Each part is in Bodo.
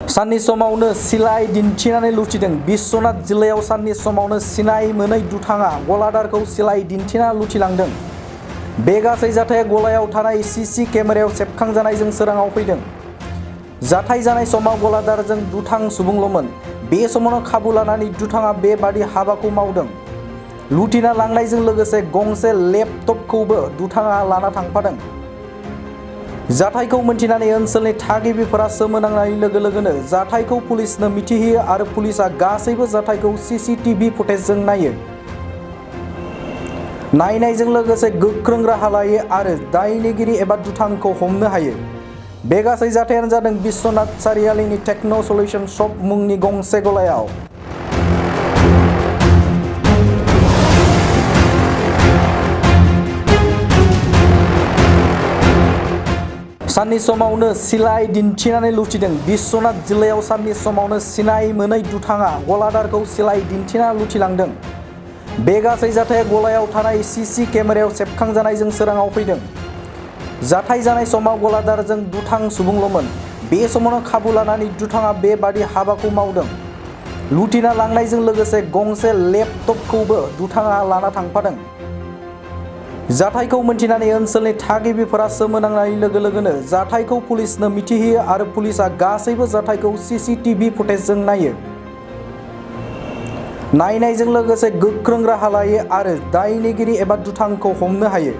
साननि समावनो सिलाइ दिन्थिनानै लुथिदों। बिश्वनाथ जिल्लायाव साननि समावनो सिनाय मोनै दुथाङा गलादारखौ सिलाइ दिन्थिना लुथिलांदों। बे गासै जाथाया गलायाव थानाय सीसी केमेरायाव सेबखांजानायजों सोराङाव फैदों। जाथाय जानाय समाव गलादारजों दुथां सुबुंल'मोन। बे समावनो खाबु लानानै दुथाङा बेबादि हाबाखौ मावदों। लुथिना लांनायजों लोगोसे गंसे लेपटपखौबो दुथाङा लाना थांफादों। जाथायखौ मिन्थिनानै ओनसोलनि थागिबिफोरा सोमोनांनाय लोगो लोगोनो जाथायखौ पुलिसनो मिथिहोयो आरो पुलिसआ गासैबो जाथायखौ सीसीटीवी फुटेजजों नायो। नायनायजों लोगोसे गोख्रों राहा लायो आरो दायनिगिरि एबा दुथांखौ हमनो हायो। बे गासै जाथायानो जादों बिश्वनाथ सारियालिनि टेक्न' सल्युशन शप मुंनि गंसे गलायाव। साननि समावनो सिलाइ दिन्थिनानै लुथिदों। बिश्वनाथ जिल्लायाव साननि समावनो सिनाय मोनै दुथाङा गलादारखौ सिलाइ दिन्थिना लुथिलांदों। बे गासै जाथाया गलायाव थानाय सीसी केमेरायाव सेबखांजानायजों सोराङाव फैदों। जाथाय जानाय समाव गलादारजों दुथां सुबुंल'मोन। बे समावनो खाबु लानानै दुथाङा बेबादि हाबाखौ मावदों। लुथिना लांनायजों लोगोसे गंसे लेपटपखौबो दुथाङा लाना थांफादों। जाथायखौ मिन्थिनानै ओनसोलनि थागिबिफोरा सोमोनांनाय लोगो लोगोनो जाथायखौ पुलिसनो मिथिहोयो आरो पुलिसआ गासैबो जाथायखौ सीसीटीवी फुटेजजों नायो। नायनायजों लोगोसे गोख्रों राहा लायो आरो दायनिगिरि एबा दुथांखौ हमनो हायो।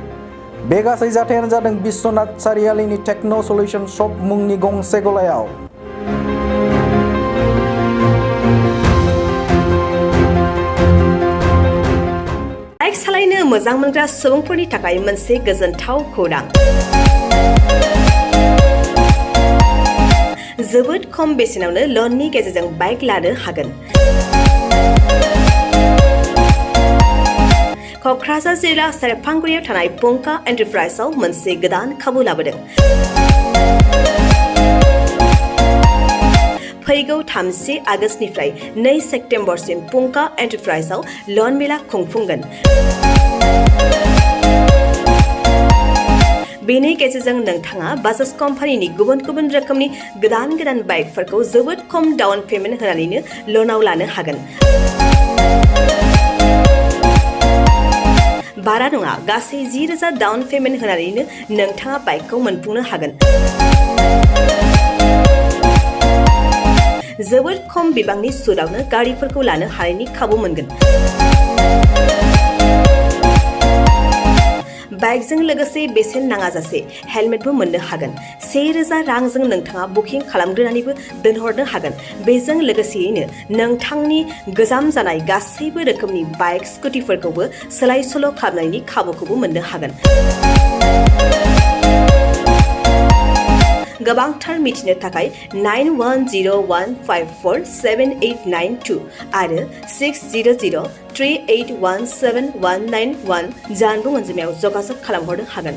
बे गासै जाथायानो जादों बिश्वनाथ सारियालिनि टेक्न' सल्युशन शप मुंनि गंसे गलायाव। बाइक सालायनो मोजां मोनग्रा सुबुंफोरनि थाखाय मोनसे गोजोनथाव खौरां। जोबोद खम बेसेनावनो लननि गेजेरजों बाइक लानो हागोन। क'क्राझार जिल्ला सेरफांगुरियाव थानाय पंका एन्टारप्राइजआव मोनसे गोदान खाबु लाबोदों। फैगौ 30 आगस्तनिफ्राय 2 सेप्तेम्बरसिम पंका एन्टारप्राइजआव लन मेला खुंफुंगोन। बेनि गेजेरजों नोंथाङा बाजाज कम्पानिनि गुबुन गुबुन रोखोमनि गोदान बाइकफोरखौ जोबोद खम डाउन पेमेन्ट होनानैनो लनाव लानो हागोन। बारा नङा, गासै 10,000 डाउन पेमेन्ट होनानैनो नोंथाङा बाइकखौ मोनफुंनो हागोन। जोबोद खम बिबांनि सुदआवनो गारिफोरखौ लानो हानायनि खाबु मोनगोन। बाइकजों लोगोसे बेसेन नाङाजासे हेलमेटबो मोननो हागोन। 1,000 रांजों नोंथाङा बुकिं खालामग्रोनानैबो दोनहरनो हागोन। बेजों लोगोसेयैनो नोंथांनि गोजाम जानाय गासैबो रोखोमनि बाइक स्कुटिफोरखौबो सोलाय सोल' खालामनायनि खाबुखौबो मोननो हागोन। गोबांथार मिथिनो थाखाय 9101547892 आरो 6003817191 जानबुं अनजिमायाव जगाजग खालामहरनो हागोन।